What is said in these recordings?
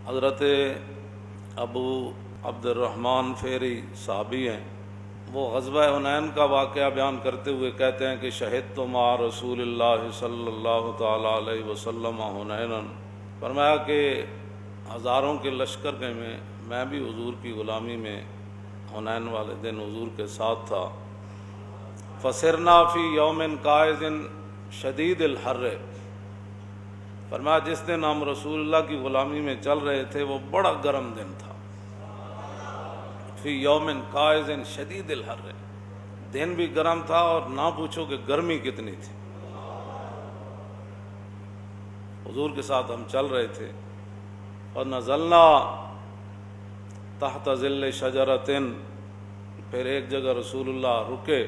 حضرت ابو عبد الرحمن فیری صحابی ہیں، وہ غزوہ حنین کا واقعہ بیان کرتے ہوئے کہتے ہیں کہ شہدت مع رسول اللہ صلی اللہ تعالیٰ علیہ وسلم حنینا، فرمایا کہ ہزاروں کے لشکر میں میں بھی حضور کی غلامی میں حنین والے دن حضور کے ساتھ تھا۔ فسرنا فی یوم قائز شدید الحر، فرمایا جس دن ہم رسول اللہ کی غلامی میں چل رہے تھے وہ بڑا گرم دن تھا۔ فی یوم قائز شدید الحر، دن بھی گرم تھا اور نہ پوچھو کہ گرمی کتنی تھی۔ حضور کے ساتھ ہم چل رہے تھے اور نزلنا تحت ظل شجرۃ، پھر ایک جگہ رسول اللہ رکے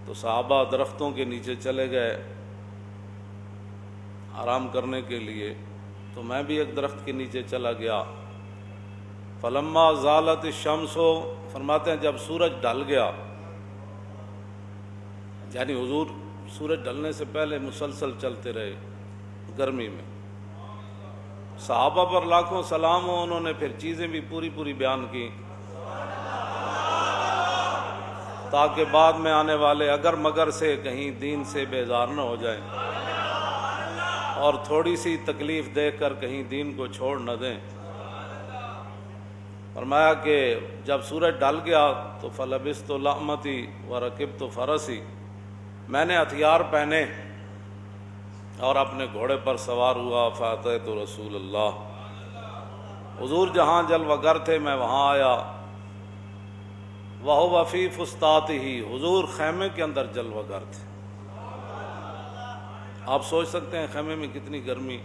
تو صحابہ درختوں کے نیچے چلے گئے آرام کرنے کے لیے، تو میں بھی ایک درخت کے نیچے چلا گیا۔ فلما زالت الشمس، فرماتے ہیں جب سورج ڈھل گیا، یعنی حضور سورج ڈھلنے سے پہلے مسلسل چلتے رہے گرمی میں۔ صحابہ پر لاکھوں سلام ہو، انہوں نے پھر چیزیں بھی پوری بیان کی تاکہ بعد میں آنے والے اگر مگر سے کہیں دین سے بیزار نہ ہو جائیں اور تھوڑی سی تکلیف دیکھ کر کہیں دین کو چھوڑ نہ دیں۔ فرمایا کہ جب سورج ڈل گیا تو فلبست لحمتی ورکبت فرسی، میں نے ہتھیار پہنے اور اپنے گھوڑے پر سوار ہوا۔ فاتحت رسول اللہ، حضور جہاں جلوہ گر تھے میں وہاں آیا۔ وہو فی فسطاطہ، حضور خیمے کے اندر جلوہ گر تھے۔ آپ سوچ سکتے ہیں خیمے میں کتنی گرمی،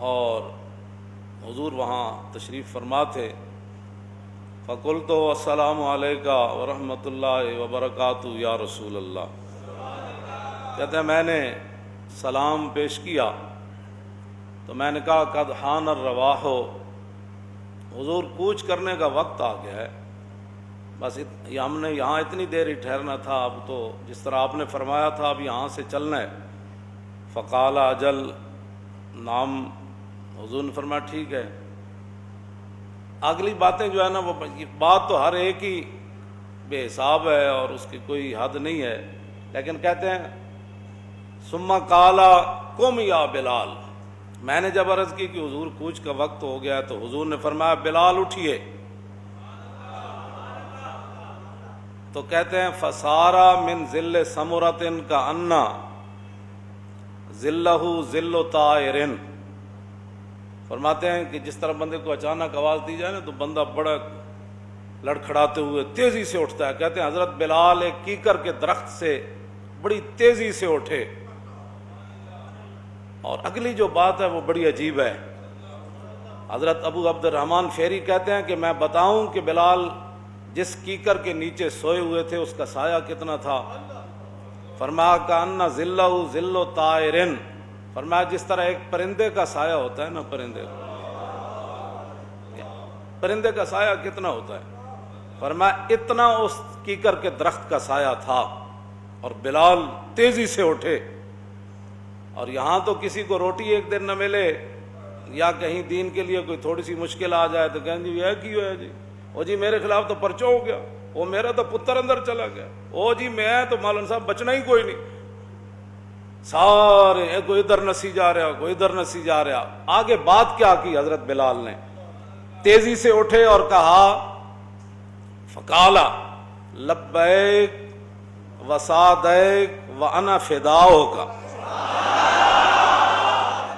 اور حضور وہاں تشریف فرما تھے۔ فقلت السلام علیکہ ورحمۃ اللہ وبرکاتہ یا رسول اللہ، کہتے ہیں میں نے سلام پیش کیا تو میں نے کہا قد حان الرواح، حضور کوچ کرنے کا وقت آ گیا ہے، بس ہم نے یہاں اتنی دیر ہی ٹھہرنا تھا، اب تو جس طرح آپ نے فرمایا تھا اب یہاں سے چلنا ہے۔ فقال اجل، نام، حضور نے فرمایا ٹھیک ہے۔ اگلی باتیں جو ہے نا وہ بات تو ہر ایک ہی بے حساب ہے اور اس کی کوئی حد نہیں ہے، لیکن کہتے ہیں ثم قال قم یا بلال، میں نے جب عرض کی کہ حضور کوچ کا وقت ہو گیا تو حضور نے فرمایا بلال اٹھیے، تو کہتے ہیں فسارا من ذل سمرۃ کأن ذلہ ذل طائر، فرماتے ہیں کہ جس طرح بندے کو اچانک آواز دی جائے نا تو بندہ بڑا لڑکھڑاتے ہوئے تیزی سے اٹھتا ہے۔ کہتے ہیں حضرت بلال ایک کیکر کے درخت سے بڑی تیزی سے اٹھے، اور اگلی جو بات ہے وہ بڑی عجیب ہے۔ حضرت ابو عبد الرحمن فیری کہتے ہیں کہ میں بتاؤں کہ بلال جس کیکر کے نیچے سوئے ہوئے تھے اس کا سایہ کتنا تھا؟ فرمایا کأن ذلہ ذل طائر، فرمایا جس طرح ایک پرندے کا سایہ ہوتا ہے نا، پرندے کا سایہ کتنا ہوتا ہے؟ فرمایا اتنا اس کیکر کے درخت کا سایہ تھا، اور بلال تیزی سے اٹھے۔ اور یہاں تو کسی کو روٹی ایک دن نہ ملے یا کہیں دین کے لیے کوئی تھوڑی سی مشکل آ جائے تو کہیں جی یہ کی ہے جی، او جی میرے خلاف تو پرچہ ہو گیا، وہ میرا تو پتر اندر چلا گیا، او جی میں تو مولانا صاحب بچنا ہی کوئی نہیں، سارے کوئی ادھر نسی جا رہا کوئی ادھر نسی جا رہا۔ آگے بات کیا کی حضرت بلال نے؟ تیزی سے اٹھے اور کہا فقالا لبیک وسعدیک وانا فداؤک،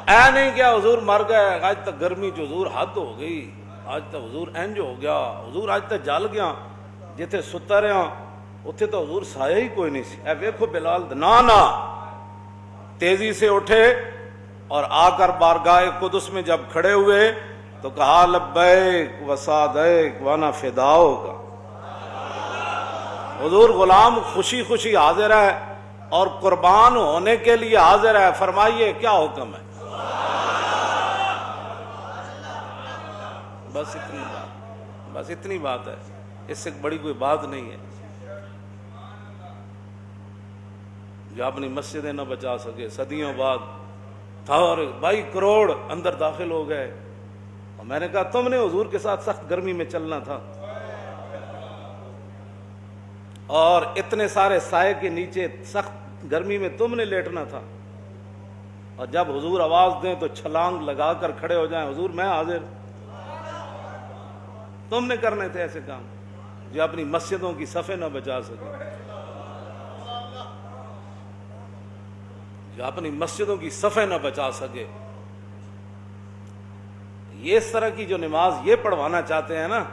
اے نہیں کیا حضور مر گئے، آج تک گرمی جو حضور حد ہو گئی، آج تک حضور انج ہو گیا، حضور آج تک جل گیا، جتھے ستا رہا اتھے تو حضور سایہ ہی کوئی نہیں سی۔ اے ویکھو بلال نا تیزی سے اٹھے اور آ کر بارگاہ قدس میں جب کھڑے ہوئے تو کہا لبیک وسعدیک وانا فداؤک، حضور غلام خوشی خوشی حاضر ہے اور قربان ہونے کے لیے حاضر ہے، فرمائیے کیا حکم ہے؟ بس اتنی بات ہے، اس سے بڑی کوئی بات نہیں ہے۔ جو اپنی مسجدیں نہ بچا سکے، صدیوں بعد تھا اور 22 کروڑ اندر داخل ہو گئے. اور میں نے کہا تم نے حضور کے ساتھ سخت گرمی میں چلنا تھا اور اتنے سارے سائے کے نیچے سخت گرمی میں تم نے لیٹنا تھا, اور جب حضور آواز دیں تو چھلانگ لگا کر کھڑے ہو جائیں, حضور میں حاضر. تم نے کرنے تھے ایسے کام جو اپنی مسجدوں کی صفیں نہ بچا سکے, جو اپنی مسجدوں کی صفیں نہ بچا سکے. یہ اس طرح کی جو نماز یہ پڑھوانا چاہتے ہیں نا,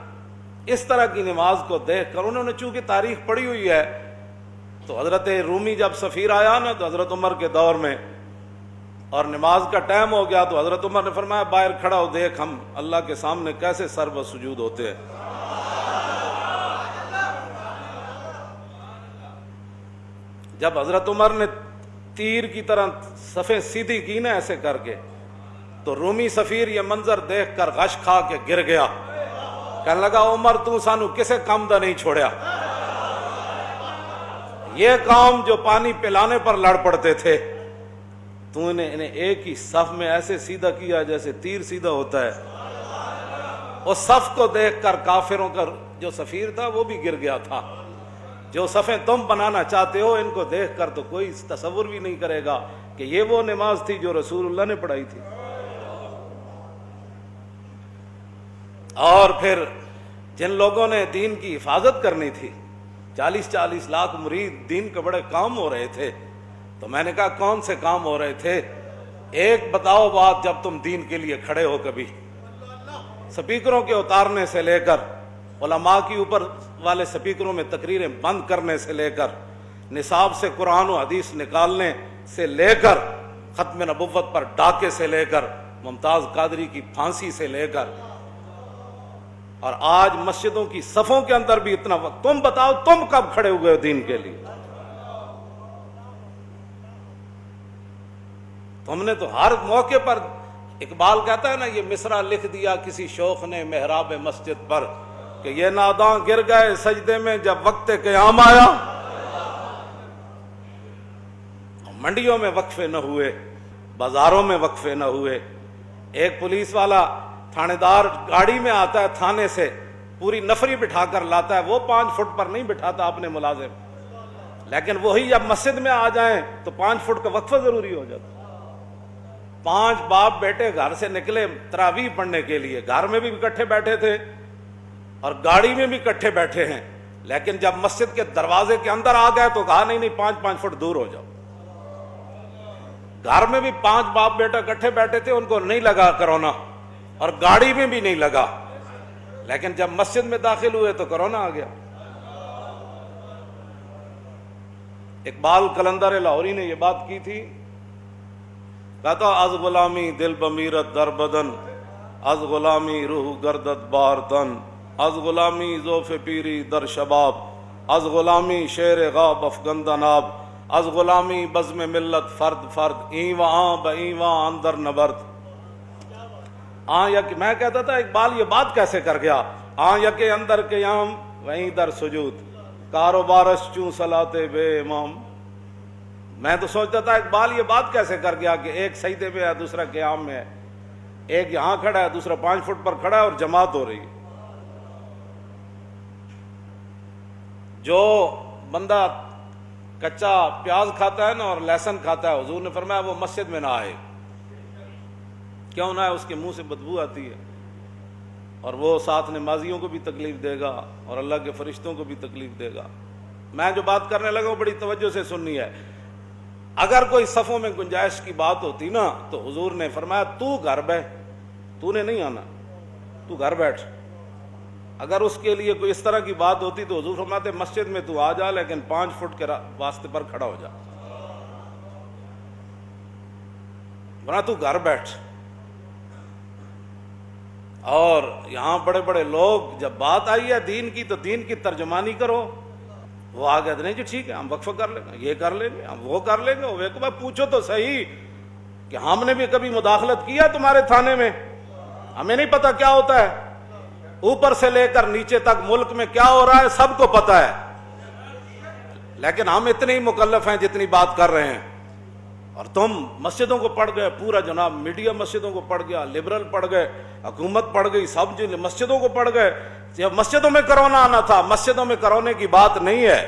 اس طرح کی نماز کو دیکھ کر انہوں نے چونکہ تاریخ پڑھی ہوئی ہے, تو حضرت رومی جب سفیر آیا نا تو حضرت عمر کے دور میں اور نماز کا ٹائم ہو گیا, تو حضرت عمر نے فرمایا باہر کھڑا ہو دیکھ ہم اللہ کے سامنے کیسے سر بسجود ہوتے ہیں. جب حضرت عمر نے تیر کی طرح صفیں سیدھی کی نا ایسے کر کے, تو رومی سفیر یہ منظر دیکھ کر غش کھا کے گر گیا, کہنے لگا عمر تو سانو کسے کام دا نہیں چھوڑیا. یہ کام جو پانی پلانے پر لڑ پڑتے تھے, تو انہیں ایک ہی صف میں ایسے سیدھا کیا جیسے تیر سیدھا ہوتا ہے. اس صف کو دیکھ کر کافروں کا جو سفیر تھا وہ بھی گر گیا تھا. جو صفیں تم بنانا چاہتے ہو ان کو دیکھ کر تو کوئی تصور بھی نہیں کرے گا کہ یہ وہ نماز تھی جو رسول اللہ نے پڑھائی تھی. اور پھر جن لوگوں نے دین کی حفاظت کرنی تھی, 40-40 لاکھ مرید, دین کے بڑے کام ہو رہے تھے, تو میں نے کہا کون سے کام ہو رہے تھے؟ ایک بتاؤ بات, جب تم دین کے لیے کھڑے ہو کبھی سپیکروں کے اتارنے سے لے کر علماء کی اوپر والے سپیکروں میں تقریریں بند کرنے سے لے کر نصاب سے قرآن و حدیث نکالنے سے لے کر ختم نبوت پر ڈاکے سے لے کر ممتاز قادری کی پھانسی سے لے کر, اور آج مسجدوں کی صفوں کے اندر بھی اتنا وقت, تم بتاؤ تم کب کھڑے ہوئے ہو دین کے لیے؟ تم نے تو ہر موقع پر, اقبال کہتا ہے نا یہ مصرع لکھ دیا کسی شوخ نے محراب مسجد پر, کہ یہ ناداں گر گئے سجدے میں جب وقت قیام آیا. منڈیوں میں وقفے نہ ہوئے, بازاروں میں وقفے نہ ہوئے. ایک پولیس والا تھانے دار گاڑی میں آتا ہے تھانے سے, پوری نفری بٹھا کر لاتا ہے, وہ 5 فٹ پر نہیں بٹھاتا اپنے ملازم, لیکن وہی جب مسجد میں آ جائیں تو 5 فٹ کا وقفہ ضروری ہو جاتا. 5 باپ بیٹے گھر سے نکلے تراویح پڑھنے کے لیے, گھر میں بھی اکٹھے بیٹھے تھے اور گاڑی میں بھی اکٹھے بیٹھے ہیں, لیکن جب مسجد کے دروازے کے اندر آ گئے تو کہا نہیں 5-5 فٹ دور ہو جاؤ. گھر میں بھی 5 باپ بیٹا اکٹھے بیٹھے تھے, ان کو نہیں لگا کرونا اور گاڑی میں بھی نہیں لگا, لیکن جب مسجد میں داخل ہوئے تو کرونا آ گیا. اقبال قلندر لاہوری نے یہ بات کی تھی, کہتا از غلامی دل بمیرت در بدن, از غلامی روح گردت بار تن, از غلامی ذوف پیری در شباب, از غلامی شیر غاب افگند ناب, از غلامی بزم ملت فرد فرد, این و آن با این و آن اندر نبرد. میں کہتا تھا اقبال یہ بات کیسے کر گیا, کے اندر قیام وہیں در سجود, کاروبارش چوں صلاتے بے امام. میں تو سوچتا تھا اقبال یہ بات کیسے کر گیا کہ ایک سجدے میں ہے دوسرا قیام میں ہے, ایک یہاں کھڑا ہے دوسرا 5 فٹ پر کھڑا ہے اور جماعت ہو رہی ہے. جو بندہ کچا پیاز کھاتا ہے نا اور لہسن کھاتا ہے, حضور نے فرمایا وہ مسجد میں نہ آئے. کیوں نہ ہے؟ اس کے منہ سے بدبو آتی ہے, اور وہ ساتھ نمازیوں کو بھی تکلیف دے گا اور اللہ کے فرشتوں کو بھی تکلیف دے گا. میں جو بات کرنے لگا ہوں بڑی توجہ سے سننی ہے. اگر کوئی صفوں میں گنجائش کی بات ہوتی نا تو حضور نے فرمایا تو گھر بیٹھ, تو نے نہیں آنا, تو گھر بیٹھ. اگر اس کے لیے کوئی اس طرح کی بات ہوتی تو حضور فرماتے مسجد میں تو آ جا, لیکن 5 فٹ کے واسطے پر کھڑا ہو جا, ورنہ تو گھر بیٹھ. اور یہاں بڑے بڑے لوگ جب بات آئی ہے دین کی تو دین کی ترجمانی کرو, وہ آ گئے نہیں جی ٹھیک ہے ہم وقفہ کر لیں گے, یہ کر لیں گے, ہم وہ کر لیں گے. وہ پوچھو تو صحیح کہ ہم نے بھی کبھی مداخلت کیا تمہارے تھانے میں؟ ہمیں نہیں پتا کیا ہوتا ہے, اوپر سے لے کر نیچے تک ملک میں کیا ہو رہا ہے سب کو پتا ہے, لیکن ہم اتنے ہی مکلف ہیں جتنی بات کر رہے ہیں. اور تم مسجدوں کو پڑھ گئے، پورا جناب میڈیا مسجدوں کو پڑھ گیا، لبرل پڑھ گئے، حکومت پڑھ گئی، سب جو مسجدوں کو پڑھ گئے۔ جب مسجدوں میں کرونا آنا تھا، مسجدوں میں کرونے کی بات نہیں ہے،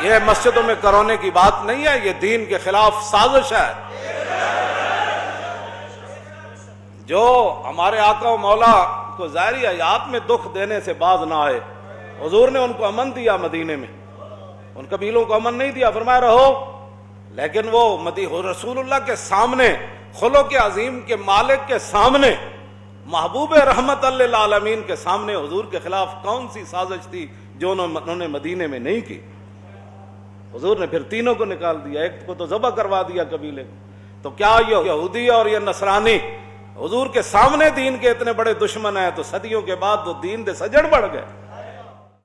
یہ مسجدوں میں کرونے کی بات نہیں ہے، یہ دین کے خلاف سازش ہے۔ جو ہمارے آقا و مولا کو ظاہری حیات میں دکھ دینے سے باز نہ آئے، حضور نے ان کو امن دیا، مدینے میں ان قبیلوں کو امن نہیں دیا، فرمایا رہو، لیکن وہ رسول اللہ کے سامنے، خلق عظیم کے مالک کے سامنے، محبوب رحمت للعالمین کے سامنے حضور کے خلاف کون سی سازش تھی جو انہوں نے مدینے میں نہیں کی؟ حضور نے پھر تینوں کو نکال دیا، ایک کو تو ذبح کروا دیا قبیلے کو۔ تو کیا یہ یہودی اور یہ نصرانی حضور کے سامنے دین کے اتنے بڑے دشمن ہیں، تو صدیوں کے بعد تو دین دے سجڑ بڑھ گئے۔